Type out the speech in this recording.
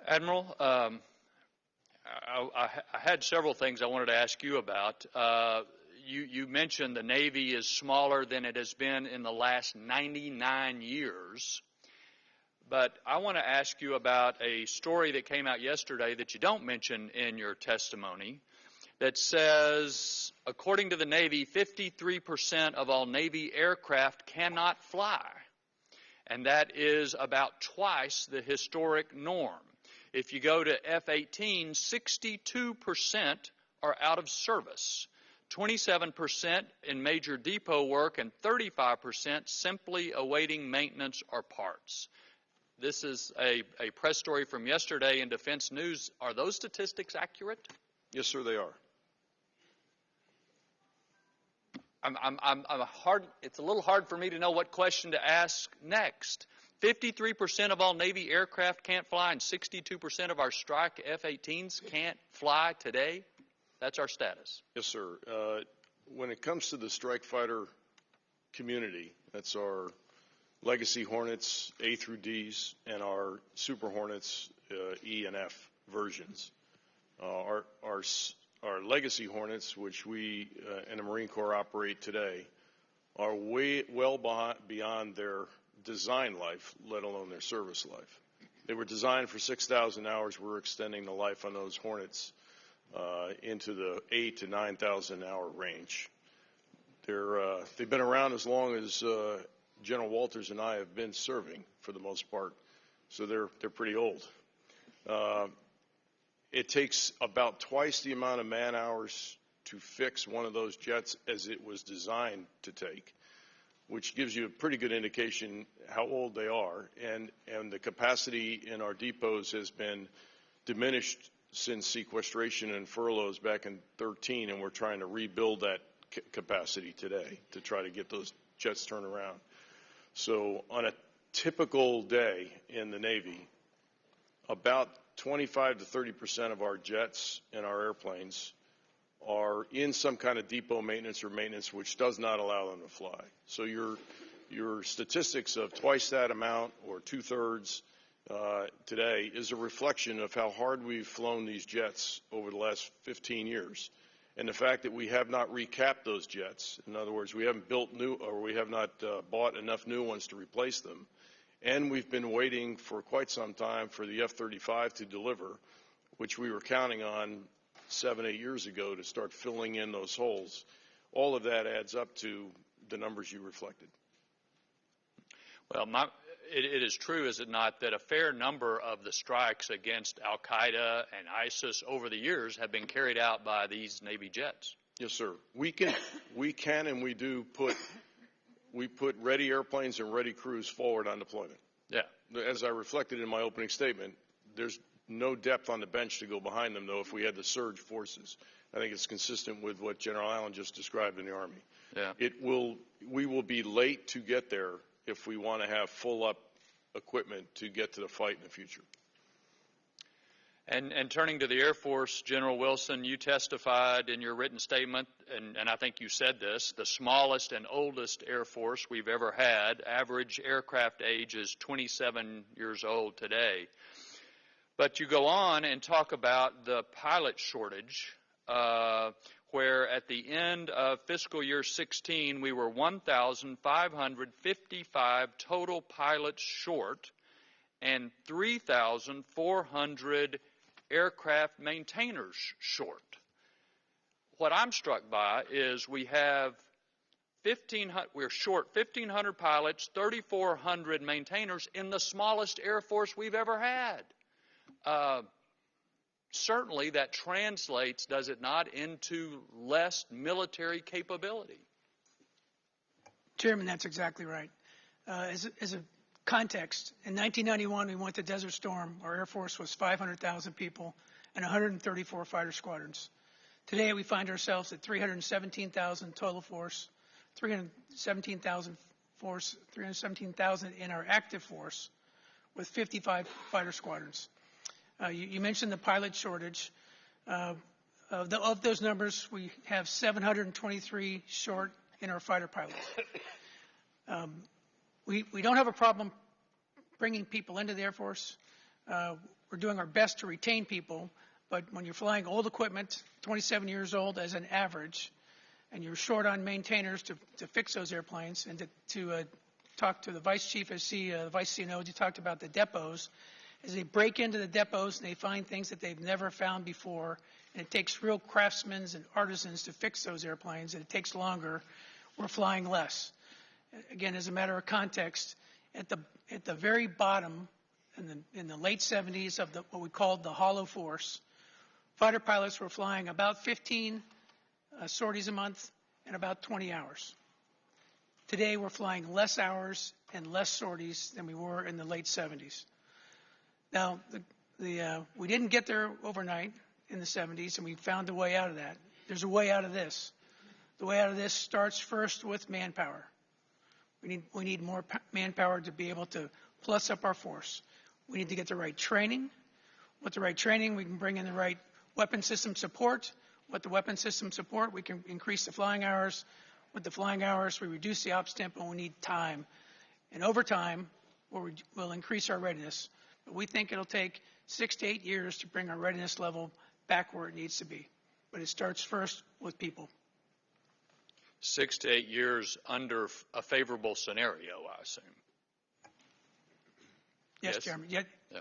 Admiral, I had several things I wanted to ask you about. You mentioned the Navy is smaller than it has been in the last 99 years. But I want to ask you about a story that came out yesterday that you don't mention in your testimony that says, according to the Navy, 53% of all Navy aircraft cannot fly. And that is about twice the historic norm. If you go to F-18, 62% are out of service, 27% in major depot work, and 35% simply awaiting maintenance or parts. This is a press story from yesterday in Defense News. Are those statistics accurate? Yes, sir, they are. It's a little hard for me to know what question to ask next. 53% of all Navy aircraft can't fly, and 62% of our strike F-18s can't fly today. That's our status. Yes, sir. When it comes to the strike fighter community, that's our Legacy Hornets A through Ds and our Super Hornets E and F versions. Our Legacy Hornets, which we in the Marine Corps operate today, are well beyond their design life, let alone their service life. They were designed for 6,000 hours. We're extending the life on those Hornets into the 8,000 to 9,000 hour range. They've been around as long as General Walters and I have been serving, for the most part, so they're pretty old. It takes about twice the amount of man hours to fix one of those jets as it was designed to take, which gives you a pretty good indication how old they are. And the capacity in our depots has been diminished since sequestration and furloughs back in 2013, and we're trying to rebuild that capacity today to try to get those jets turned around. So on a typical day in the Navy, about 25 to 30% of our jets and our airplanes are in some kind of depot maintenance or maintenance which does not allow them to fly. So your statistics of twice that amount or two-thirds today is a reflection of how hard we've flown these jets over the last 15 years. And the fact that we have not recapped those jets, in other words, we haven't built new, or we have not bought enough new ones to replace them. And we've been waiting for quite some time for the F-35 to deliver, which we were counting on 7, 8 years ago to start filling in those holes. All of that adds up to the numbers you reflected. Well, it is true, is it not, that a fair number of the strikes against Al-Qaeda and ISIS over the years have been carried out by these Navy jets? Yes, sir. We can and we do put ready airplanes and ready crews forward on deployment. Yeah. As I reflected in my opening statement, there's no depth on the bench to go behind them, though, if we had the surge forces. I think it's consistent with what General Allen just described in the Army. Yeah. We will be late to get there if we want to have full-up equipment to get to the fight in the future. And turning to the Air Force, General Wilson, you testified in your written statement, and I think you said this, the smallest and oldest Air Force we've ever had. Average aircraft age is 27 years old today. But you go on and talk about the pilot shortage, where at the end of fiscal year 16, we were 1,555 total pilots short and 3,400 aircraft maintainers short. What I'm struck by is we're short 1,500 pilots, 3,400 maintainers in the smallest Air Force we've ever had. Certainly that translates, does it not, into less military capability? Chairman, that's exactly right. As a context, in 1991 we went to Desert Storm. Our Air Force was 500,000 people and 134 fighter squadrons. Today we find ourselves at 317,000 total force, 317,000 in our active force with 55 fighter squadrons. You mentioned the pilot shortage. Of those numbers, we have 723 short in our fighter pilots. We don't have a problem bringing people into the Air Force. We're doing our best to retain people, but when you're flying old equipment, 27 years old as an average, and you're short on maintainers to fix those airplanes, and to talk to the vice chief as the vice CNO, you talked about the depots, as they break into the depots and they find things that they've never found before, and it takes real craftsmen and artisans to fix those airplanes, and it takes longer, we're flying less. Again, as a matter of context, at the very bottom, in the late 70s of what we called the hollow force, fighter pilots were flying about 15 sorties a month and about 20 hours. Today, we're flying less hours and less sorties than we were in the late 70s. Now, we didn't get there overnight in the 70s, and we found a way out of that. There's a way out of this. The way out of this starts first with manpower. We need more manpower to be able to plus up our force. We need to get the right training. With the right training, we can bring in the right weapon system support. With the weapon system support, we can increase the flying hours. With the flying hours, we reduce the ops tempo. We need time. And over time, we'll increase our readiness. But we think it'll take 6 to 8 years to bring our readiness level back where it needs to be. But it starts first with people. 6 to 8 years under a favorable scenario, I assume. Yes, Chairman. Yeah. Yeah.